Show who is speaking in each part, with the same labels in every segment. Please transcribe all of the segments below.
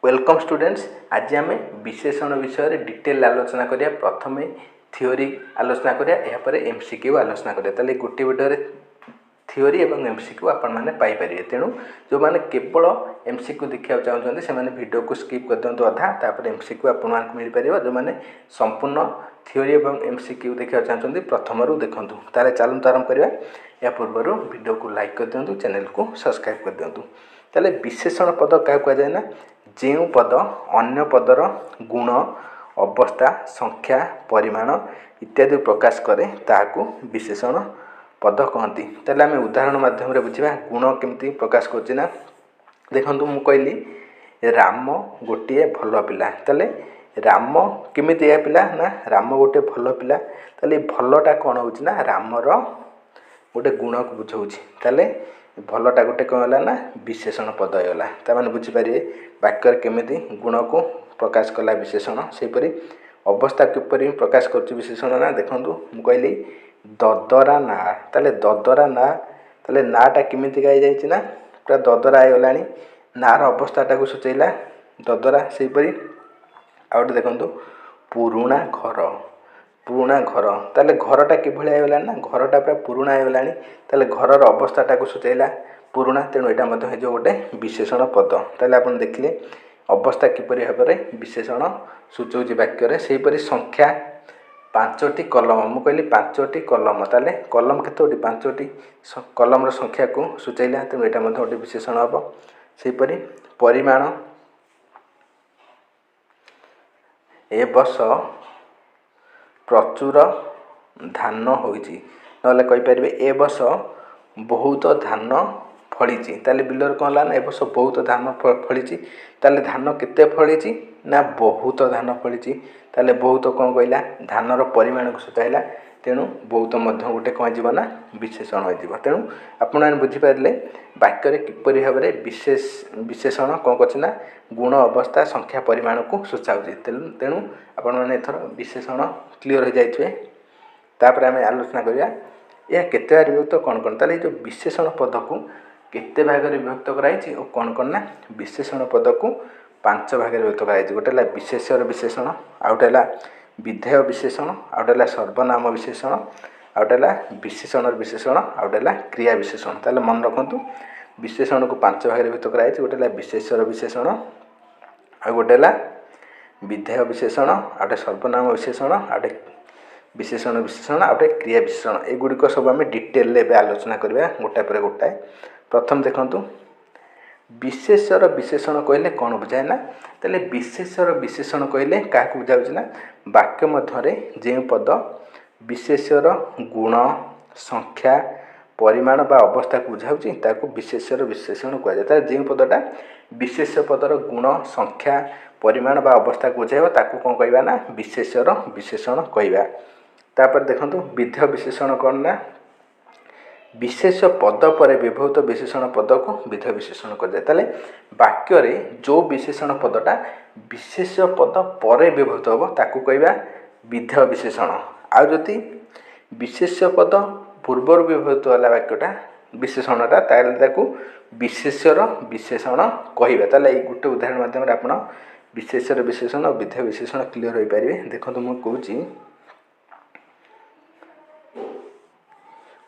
Speaker 1: Welcome students. आज आम विशेषण विषय डिटेल आलोचना करिया। प्रथम थियोरी आलोचना करिया, यापर एमसीक्यू आलोचना करिया। ताले गोटे वीडियो थियोरी और एमसीक्यू आपण मैंने पाइपर। तेणु जो मैंने केवल एमसीक्यू देखा चाहते से वीडियो को स्किप कर दिखाँ अधा, तापर एमसीक्यू आपको मिल पार। जो मैंने संपूर्ण थियोरी और एमसीक्यू देखा चाहते प्रथम देखूँ। ताले चलते आरंभ करवा। या पूर्व वीडियो को लाइक कर दिंतु, चैनल को सब्सक्राइब कर दिंतु। ताले विशेषण पद क्या कहुए ना, जो पद अन्य पदर गुण, अवस्था, संख्या, परिमाण इत्यादि प्रकाश करे ताकू विशेषण पद कहती। ताले आम उदाहरण माध्यम बुझा गुण केमती प्रकाश करना। देखो मु कहली राम गोटे भल पिला। ताले राम केमिति पिला ना, राम गोटे भल पिला। ताले भलटा कौन हो ना, रामर गोटे गुण को बुझाऊँच। ताले भलटा गोटे कौन है ना, विशेषण पद होगा। ताने बुझीपारे वाक्य केमिति गुण को प्रकाश कला विशेषण। सेपरी अवस्था किपरि प्रकाश कर विशेषण ना। देखो मु कहली ददरा ना। ताले ददरा ना, ताले नाटा केमिति गाई जाइए ना, पूरा ददरा आईगला। नार अवस्थाटा को सूचैला ददरा। सेपरी आउट देखो पुरुणा घर, पुरुणा घर। ताले घरटा किभली आईगला ना, घरटा पूरा पुरुणा आईगला। ताले घरर अवस्थाटा को सूचैला पुरुणा। तेणु यहाँ जो गोटे विशेषण पद। ताले आपण देखिले अवस्था किपरि भाव में विशेषण सूचौच वाक्य। सेहीपरि संख्या 5टी कलम। मु कहली 5टी कलम। ताले कलम केतोटी 5टी, कलम संख्या को सूचैला। तेणु यहाँ गोटे विशेषण हम। सेहीपरि परिमाण, ए वर्ष प्रचुर धान होइछि। नले कहि परिबे ए वर्ष बहुत धान फली। ताले बिलर कौन है ना, ए वर्ष बहुत धान फली। ताले धान केते फली ना, बहुत धान फली। ताले बहुत कौन कहला, धानर परिमाण को सूचाइला। तेणु बहुत गोटे कौन जीव ना, विशेषण हो। तेणु आपने बुझीपारे वाक्य किपरि भाव में विशेषण कौन करना, गुण, अवस्था, संख्या, परिमाण को सूचाऊँच। तेणु आपने एथर विशेषण क्लीयर हो जाइए। तापर आम आलोचना करिया यह केते बार विभक्त कौन कौन। ताले जो विशेषण पद को केते भाग में विभक्त कराई और कौन कौन ना, विशेषण पद को 5 भाग में विभक्त कराई। गोटे है विशेष्यर विशेषण, आउटे है विधेय विशेषण, आउटे है सर्वनाम विशेषण, आउटे है विशेषण विशेषण, आउटे है क्रिया विशेषण। ताले मन रखु विशेषण को 5 भाग में विभक्त कराई। गोटे है विशेष्यर विशेषण, आ गोटे है विधेय विशेषण, आउटे सर्वनाम विशेषण, आउटे विशेषण विशेषण, आउटे क्रिया विशेषण। एगुड़िक सब आम डिटेल आलोचना करवा गोटाए पर गोटाए। प्रथम देखु विशेष्यर विशेषण कहले कौन बुझाए ना। ताले विशेष्यर विशेषण कहले क्या बुझाऊँ ना, वाक्य मध्य जो पद विशेष्यर गुण, संख्या, परिमाण बा अवस्था को बुझाऊँच ताकू विशेष्यर विशेषण कहुए। जो पदटा विशेष्य पदर गुण, संख्या, परिमाण बा अवस्था को बुझाइब ताकू कौन कहवा ना, विशेष्यर विशेषण कहवा। तापर देखो विधेय विशेषण कौन ना, विशेष पद पर व्यवहृत विशेषण पद को विधेय विशेषण कर। ताले वाक्य रे जो विशेषण पदटा विशेष पद पर व्यवहृत हम ताकू कहवा विधेय विशेषण। आ जदि विशेष पद पूर्वर व्यवहृत वाला वाक्यटा विशेषणटा ताकू विशेष्यर विशेषण कहवा। ताले गोटे उदाहरण माध्यम आप विशेष्यर विशेषण और विधेय विशेषण क्लीयर हो पारे। देखो मुझे कहूँ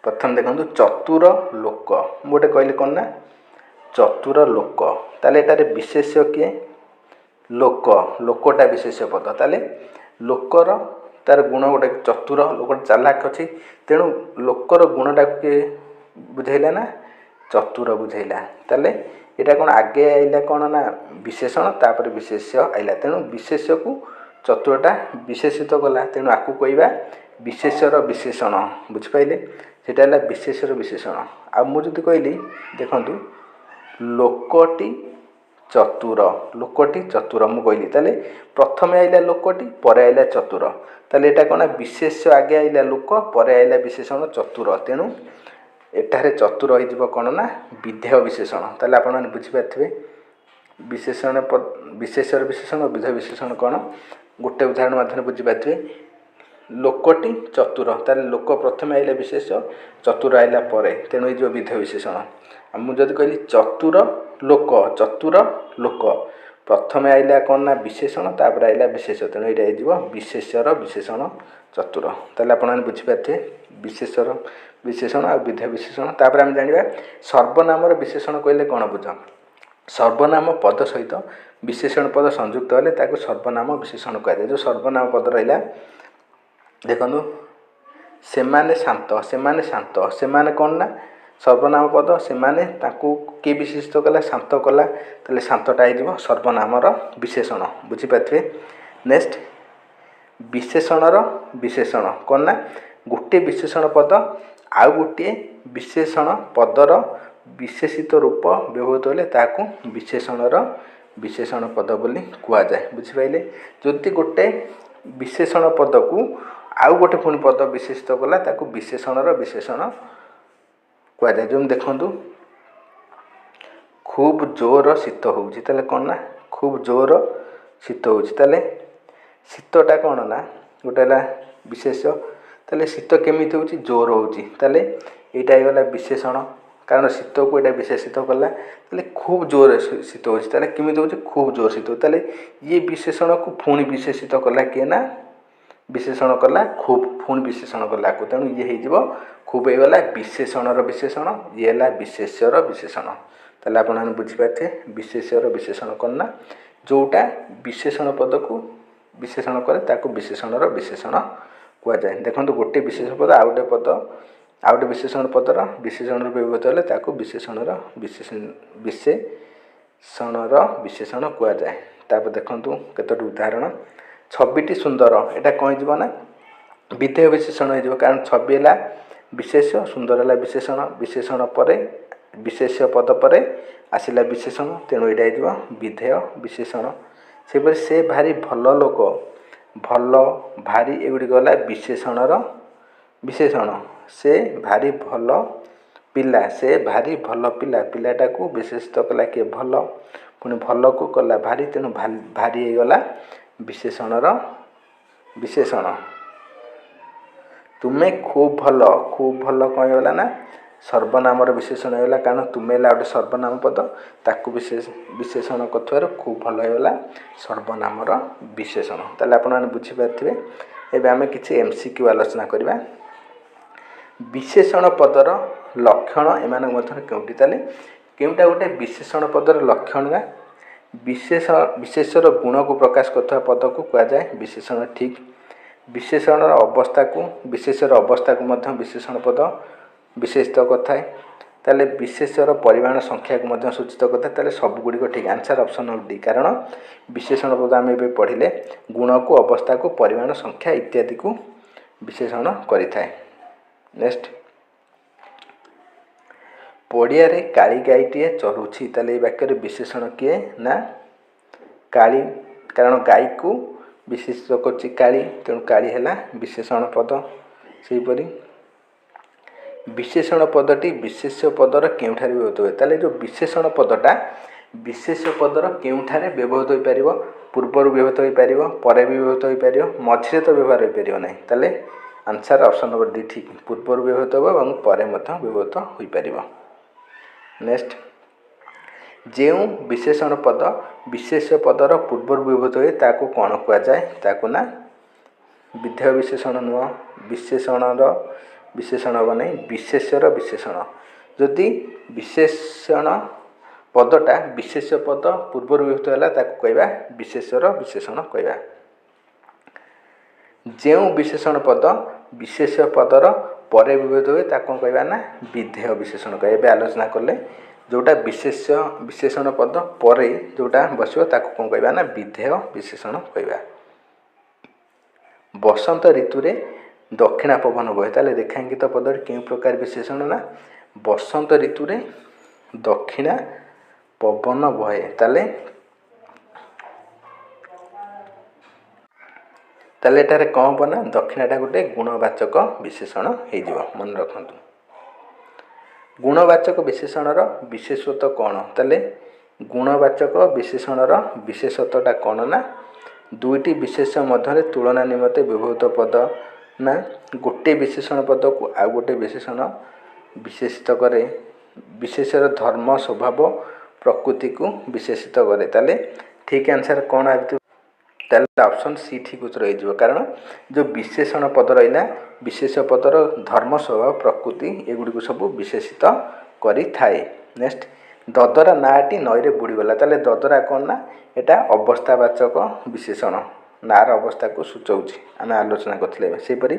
Speaker 1: प्रथम देखो चतुर लोक। गोटे कहले कौन ना, चतुर लोक। ताले एटारे विशेष्य किए, लोक। लोकटा विशेष्य पद। ताले लोकर तार गुण गोटे चतुर, लोक चालाक अच्छी। तेणु लोकर गुणटा किए बुझेला ना, चतुर बुझेला। ताले एटा कौन आगे आइला कौन ना, विशेषण, तापर विशेष्य आइला। तेणु विशेष्य को चतुरटा विशेषित कला। तेणु आपको कहवा विशेष्यर विशेषण। बुझिपारे सेटा है विशेष्यर विशेषण। आ मुझे कहली देखु लोकटी चतुर, लोकटी चतुर मु कहली। ताले प्रथम आइला लोकटी, पर आइला चतुर। ताले एटा कौन विशेष्य आगे आइला लोक, पर आइला विशेषण चतुर। तेणु एठारे चतुर हो कौन ना, विधेय विशेषण। ताले आप बुझीपारे विशेषण विशेष्यर विशेषण और विधेय विशेषण कौन, गोटे उदाहरण माध्यम बुझीपारे। लोकटी चतुर, ताले लोक प्रथम आइला विशेष, चतुर आइला पर, तेणु ये विधेय विशेषण। मुझे कहली चतुर लोक, चतुर लोक प्रथमे आइला कौन ना विशेषण तापर आइला विशेष तेणु ये विशेषर विशेषण चतुर ताले आपने बुझीपारे विशेषर विशेषण आ विधेय विशेषण तापर आम जाना सर्वनामर विशेषण कहले कौन बुझ सर्वनाम पद सहित विशेषण पद संयुक्त हेले ताकू सर्वनाम विशेषण कहुए जो सर्वनाम पद रहा देखु सेमाने शांत सेमाने कौन ना सर्वनाम पद सेमाने ताकू किए विशेषित कला शांत कला ताले शांतटा हो सर्वनामर विशेषण बुझीपारे नेक्स्ट विशेषणर विशेषण कौन ना गोटे विशेषण पद आउ गोटे विशेषण पदर विशेषित रूप व्यवहृत हेले ताकू विशेषणर विशेषण पद बोली कहुए बुझिपारे जदि गोटे विशेषण पद को आउ गोटे पुणी पद विशेषित कला ताकू विशेषणर विशेषण कहुए जो देखु खूब जोर शीत होउछि ताले कौन ना खूब जोर शीत होउछि ताले शीतटा कौन ना गोटे है विशेष ताले शीत केमी होउछि जोर होउछि ताले एटा गला विशेषण कारण शीत को एटा विशेषित कला ताले खूब जोर शीत होउछि ताले केमी होउछि खूब जोर शीत ताले ये विशेषण को पुणी विशेषित कला किए ना विशेषण कला खूब पुणी विशेषण कला को तेणु ये हो खूब होगा विशेषणर विशेषण ये है विशेषर विशेषण ताले आप बुझीपारे विशेषर विशेषण कौन ना जोटा विशेषण पद को विशेषण करे ताकू विशेषणर विशेषण कहुए देखो गोटे विशेष पद आउ गोटे पद आउ गोटे विशेषण पदर विशेषण व्यवहृत हेले ताकू विशेषणर विशेषणर विशेषण कहुए तापर देखु केतोटी उदाहरण छविटी सुंदर एटा कौन हो ना विधेय विशेषण हो कारण छवि है विशेष सुंदर है विशेषण विशेषण पर विशेष पद पर आसला विशेषण तेणु यहाँ हो विधेय विशेषण से भारी भल लोक भल भारी एगुड़ी गला विशेषणर विशेषण से भारी भल पिला से भारी भल पिला पिलाटा को विशेषित कला किए भल पुणी भल को कला भारी तेणु भारी होगला विशेषणर विशेषण तुम्हें खूब भल कौन होगा ना सर्वनामर विशेषण होगा कारण तुम्हें है गोटे सर्वनाम पद ताकू विशेषण कर खूब भल होगा सर्वनामर विशेषण ताले आपने बुझीपारे एवं आम कि MCQ आलोचना करवा विशेषण पदर लक्षण एम केउटी ताले केउटा गोटे विशेषण पदर लक्षण ना विशेषर गुण को प्रकाश करता पद को कहुए विशेषण ठीक विशेषण अवस्था को विशेषर अवस्था को मध्य विशेषण पद विशेषित करता ताले विशेषर परिमाण संख्या को मध्य सूचित करता ताले सब गुड़िक ठीक आंसर ऑप्शन डी कारण विशेषण पद आम ए पढ़ले गुण को अवस्था को परिमाण संख्या इत्यादि को विशेषण करें नेक्स्ट पड़िया रे काली गाईटीए चरुछि ताले वाक्य विशेषण किए ना काली कारण गाई को विशेषित कर काली तेणु काली है विशेषण पद सेहीपरि विशेषण पदटी विशेष पदर केउठारे व्यवहृत हुए ताले जो विशेषण पदटा विशेष पदर केउठारे व्यवहृत हो पारिबो पूर्वर व्यवहृत हो पारिबो परे भी व्यवहृत हो पारिबो मझिरे तो व्यवहार हो पारिबो नहीं ताले आंसर ऑप्शन नंबर डी ठीक पूर्वर व्यवहृत हो एवं परे मध्य व्यवहृत हो पारिबो नेक्स्ट जो विशेषण पद विशेष पदर पूर्वर व्यवहृत हुए ताकू कौन कहुए ताकू ना विधेय विशेषण नुह विशेषणर विशेषण हम नहीं विशेषर विशेषण जदि विशेषण पदटा विशेष पद पूर्वर व्यवहृत है ताकू कहवा विशेषर विशेषण कहवा जो विशेषण पद विशेष पदर परे व्यवहृत हुए ताकू कहवा ना विधेय विशेषण कह आलोचना कले जोटा विशेषण पद परे जोटा बसो ताकू कौन कहवा ना विधेय विशेषण कहवा बसंत ऋतु रे दक्षिणा पवन बहे ताले रेखांकित पदर क्यों प्रकार विशेषण ना बसंत ऋतु रे दक्षिणा पवन बहे ताले ताले एटारे कौन हम ना दक्षिणाटा गोटे गुणवाचक विशेषण हो मन रखु गुणवाचक विशेषणर विशेषत्व कौन ताले गुणवाचक विशेषणर विशेषत्वटा कौन ना दुईटी विशेष मध्य तुलना निमंते व्यवहृत पद ना गोटे विशेषण पद को आउ गोटे विशेषण विशेषित करे विशेषर धर्म स्वभाव प्रकृति को विशेषित करे ताले ठीक आंसर कौन आ ताले ऑप्शन सी ठीक उत्तर हो कारण जो विशेषण पद रहा विशेष पदर धर्म स्वभाव प्रकृति एगुड़ी सब विशेषित करि थाए। नेक्स्ट ददरा नाटी नईरे बुड़ीगला ताले ददरा कौन ना एटा अवस्थावाचक विशेषण नार अवस्था को सूचाऊँच आम आलोचना करते सेपरी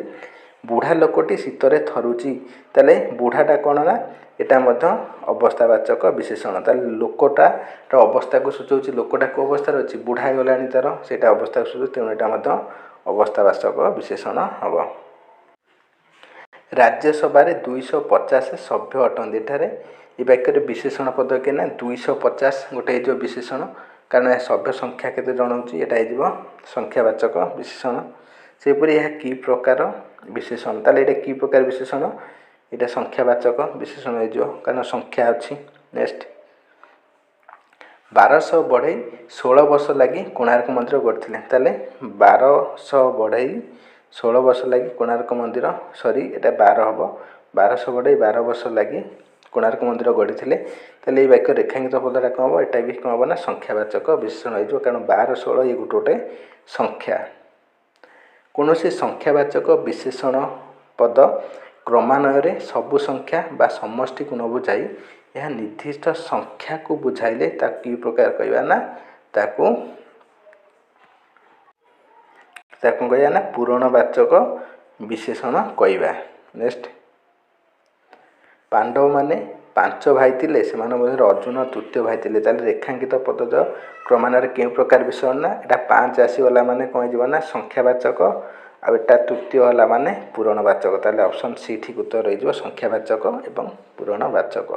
Speaker 1: बुढ़ा लोकटी शीतरे थरुची ताले बुढ़ाटा कौन ना एटा मध्य अवस्थावाचक विशेषण ताले लोकटार अवस्था को सूचाऊँच लोकटा को अवस्था अच्छी बुढ़ा गला तार से अवस्था को सूचाऊ तेणु यहाँ अवस्थावाचक विशेषण हम। राज्यसभा 250 सभ्य अटंती एठारे ये वाक्य विशेषण पद के ना 250 गोटे जो विशेषण कारण सभ्य संख्या केते जनाऊँगी यहाँ संख्यावाचक विशेषण सेपरी यह कि प्रकार विशेषण ताले ये कि प्रकार विशेषण यहाँ संख्यावाचक विशेषण हो कारण संख्या अच्छी। नेक्स्ट 1200 बढ़ई 16 वर्ष लगी कोणार्क मंदिर गढ़ते ताले 1200 बढ़ई 16 वर्ष लगी कोणार्क मंदिर सॉरी एटा 12 हम 1200 बढ़ई 12 वर्ष लगी कोणार्क मंदिर गढ़ी ताले ये वाक्य रेखांकित पदटा कौन हम यहाँ भी कौन हम ना संख्यावाचक विशेषण हो कारण 12 16 ये गोटे गोटे संख्या कौन से संख्यावाचक विशेषण पद क्रमान्वय सबु संख्या बा समष्टि को न बुझाई यह निर्दिष्ट संख्या को बुझाइले कि प्रकार कहवा ना ताकू कहवा ना पूरणवाचक विशेषण कहवा। नेक्स्ट पांडव माने 5 भाई थिले से अर्जुन तृतीय भाई थिले ताले रेखांकित पद जो क्रमान्वय के प्रकार विशेषण ना एटा 5 आसीगला माने कौन हो ना संख्यावाचक आटा तृतीय है माने पूरणवाचक ताले ऑप्शन सी ठीक उत्तर हो संख्यावाचक एवं पूरणवाचक।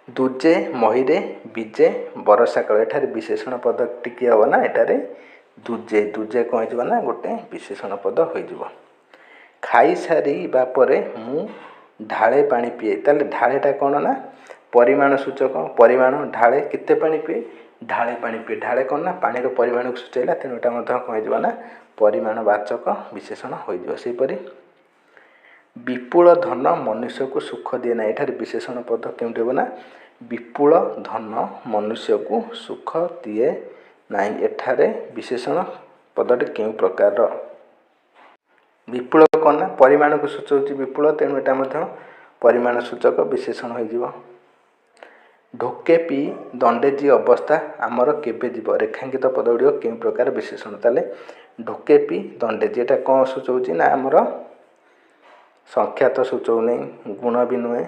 Speaker 1: दूजे महिरे विजे बरसा काल एठारे विशेषण पद टिकी हम ना एठारे दूजे दूजे कौन हो ना गोटे विशेषण पद हो खाई सारी बापर मु ढाले पानी पिए ताले ढालेटा कौन ना परिमाण सूचक परिमाण ढाले केते पानी पिए ढाले पानी पिए ढाले कौन ना पानी परिमाण को सूचाइला तेणु यहाँ कौन हो ना परिमाणवाचक विशेषण हो सेपरी विपुल धन मनुष्य को सुख दिए ना एठारे विशेषण पद केउंटे हो ना विपुल धन मनुष्य को सुख दिए ना एठारे विशेषण पदटी केउ प्रकार विपुल कौन ना परिमाण को सूचाऊँच विपुल तेणु यहाँ परिमाण सूचक विशेषण हो ढोके पी दंडेजी अवस्था आमर केबे जीव रेखांकित पद गुड़िक केउ प्रकार विशेषण ताले ढोके पी दंडेजी एटा कौन सूचाऊँच ना आमर संख्या तो सूचाऊ नहीं गुण भी नुहे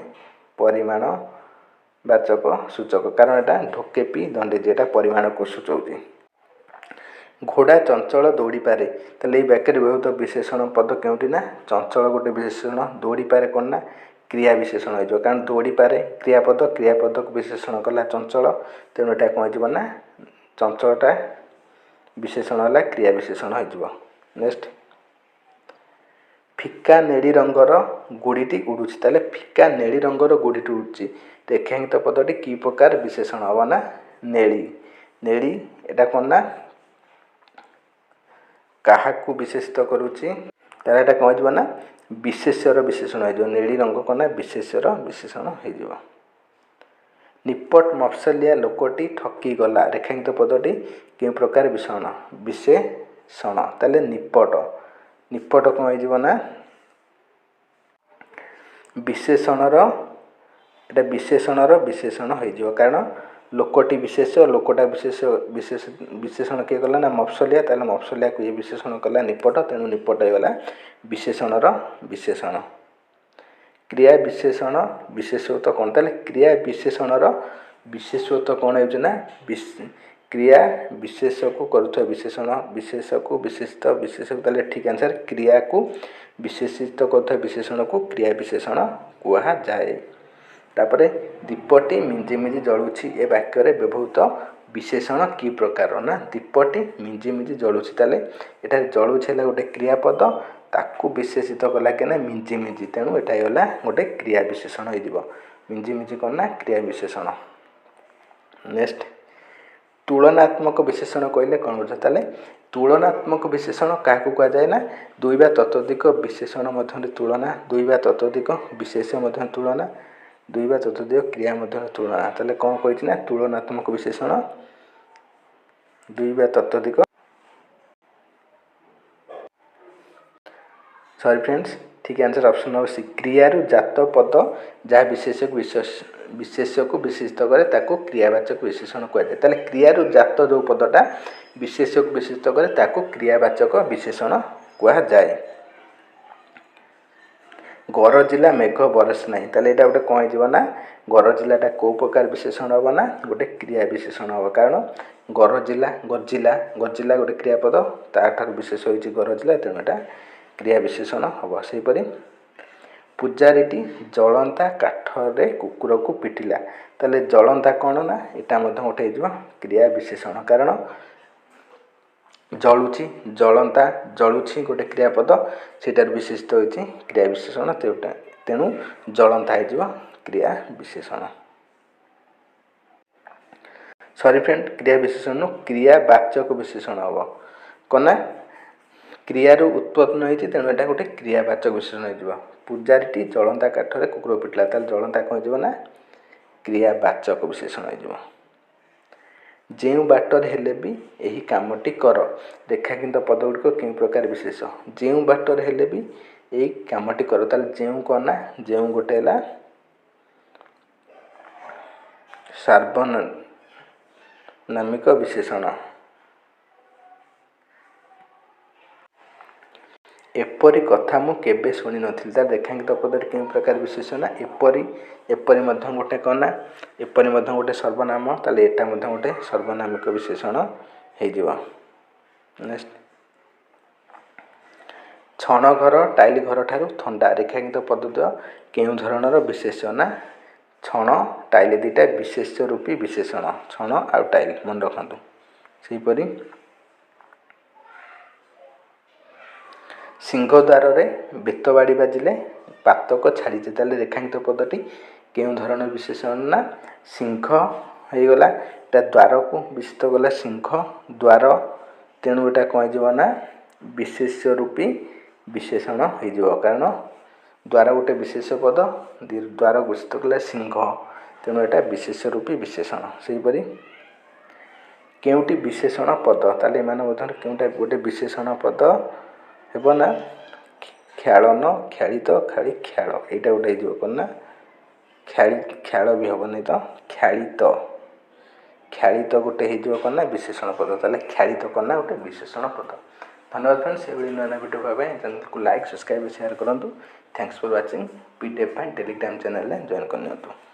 Speaker 1: परिमाण वाचक सूचक कारण यहाँ ढोके पी दंडेजी एटा परिमाण को सूचाऊँच। घोड़ा चंचल दौड़ी पारे ताले ये वाक्य बहुत विशेषण पद केउटी ना चंचल गोटे विशेषण दौड़ी पारे कौन ना क्रिया विशेषण हो कारण दौड़ी पारे क्रियापद को विशेषण कला चंचल तेणु यहाँ कौन हो ना चंचलटा विशेषण है क्रिया विशेषण हो। नेक्स्ट फिका नेड़ी रंगर गुड़ीटी उड़ुची ताले फिका नेड़ी रंगर गुड़ीटी उड़ुची रेखांकित पदटी कि प्रकार विशेषण हम ना नेड़ी नेड़ी एटा कौन ना क्या विशेषित करुच्ची तार यहाँ कौन हो ना विशेष्यर विशेषण हो नेड़ी रंग कौन ना विशेष्यर विशेषण हो। निपट मफसलिया लोकटी ठकी गला रेखांकित पदटी के प्रकार विशेषण विशेषण ताले निपट निपट कौन हो ना विशेषणर एटा विशेषणर विशेषण हो कारण लोकटी विशेष लोकटा विशेषण किए गला ना मफसलिया ताले मफसलिया को ये विशेषण कला निपट तेणु निपट होगा विशेषणर विशेषण। क्रिया विशेषण विशेषत्व कौन ताले क्रिया विशेषणर विशेषत्व कौन हो ना क्रिया विशेष को करुवा विशेषण विशेष को विशेषित विशेष ताले ठीक आंसर क्रिया को विशेषित करुवा विशेषण को क्रिया विशेषण कहा जाए। तापरे दीपटी मिंजी मिंजी जलुछि ए वाक्य रे व्यवहृत विशेषण कि प्रकार ना दीपटी मिंजी मिंजी जलुछि ताले एटा जलुछि है गोटे क्रियापद ताकू विशेषित कला के ना मिंजी मिंजी तेणु एटा होला गोटे क्रिया विशेषण हो मिंजी मिंजी कौन ना क्रिया विशेषण। नेक्स्ट तुलनात्मक विशेषण कहले कौन बुझ ताले तुलनात्मक विशेषण क्या कह जाए ना दुई बा ततोधिक विशेषण मध्य तुलना दुई बा ततोधिक विशेष मध्य तुलना ଦୁଇ ବା ଚତୁର୍ଦିଗ କ୍ରିୟା ମଧ୍ୟରେ ତୁଳନା ତାହେଲେ କ'ଣ କହିଛି ନା ତୁଳନାତ୍ମକ ବିଶେଷଣ ଦୁଇ ବା ତତୋଧିକ सॉरी फ्रेंड्स ठीक आंसर ऑप्शन नंबर सी क्रियारु जात पद जहाँ विशेष्य को विशिष्ट करे ताको क्रियावाचक विशेषण कहुए ताले क्रियारु जात जो पदटा विशेष्य को विशिष्ट करे ताको क्रियावाचक विशेषण कहुए गरजिला मेघ बरस ना ताले एटा गोटे कौन हो ना गरजिलाटा कौ प्रकार विशेषण हम ना गोटे क्रिया विशेषण हम कारण गरजिला गरजिला गरजिला गोटे क्रियापद ताठार विशेष होती गरजिला तेणु एटा क्रिया विशेषण हम सेपरी पूजारीटी जलंता काठरे कुकुर को पिटिला ताले जलंता कौन ना यहाँ गोटे क्रिया विशेषण कारण जलुची जलंता जलुची गोटे क्रियापद सेटार विशिष्ट होती क्रिया विशेषण तेणु जलंता हो क्रिया विशेषण सॉरी फ्रेंड क्रिया विशेषण क्रियावाचक विशेषण हम कना क्रियारू उत्पन्न होती तेणु यहाँ गोटे क्रियावाचक विशेषण हो पूजारीटी जलंता काठरे कुकुर पिटिला ताल जलंता कौन हो ना क्रियावाचक विशेषण हो जो बाटर हेले भी यही कामटी कर रेखांकित पद गुड़िक क्यों प्रकार विशेष जो बाटर हेले भी यही कामटी कर ताल जो कौन ना जो गोटे है सार्वनामिक विशेषण एपरी कथा मु केबे शुणी नथिल तार रेखांकित पदर क्यों प्रकार विशेषण एपरी एपरी मध्य गोटे कौन ना एपरी मध्य गोटे सर्वनाम ताले एटा मध्य गोटे सर्वनामिक विशेषण हो नेक्स्ट छण घर टाइल घर ठारू थंडा रेखांकित पद क्यों धरणर विशेषण ना छण टाइल दुटा विशेष रूपी विशेषण छण आउ टाइल मन रखु सेपरी सिंहद्वार बेतबाड़ी बाजिले पातक छाड़ीचे ताले रेखांकित पदटी क्यों धरण विशेषण ना सिंह होगला एटा द्वार को विशिष्ट गला सिंह द्वार तेणु एटा कौन हो ना विशेष रूपी विशेषण हो कारण द्वार गोटे विशेष पद द्वार विशिष्ट गला सिंह तेणु एटा विशेष रूपी विशेषण सेपरी केउटी विशेषण पद ताले एमान मध्य केउटा गोटे विशेषण पद हेब ना ख्यालन ख्यालित खाली ख्याल यहाँ गोटे हो कौन ना ख्याल भी हेनी तो ख्यालित ख्यालित गोटे हो कौन ना विशेषण पद ताले ख्यालित कौन ना गोटे विशेषण पद धन्यवाद फ्रेंड्स से नुआ वीडियो पाई चैनल को लाइक सब्सक्राइब शेयर करूँ thanks for watching PDF Telegram channel join करनी।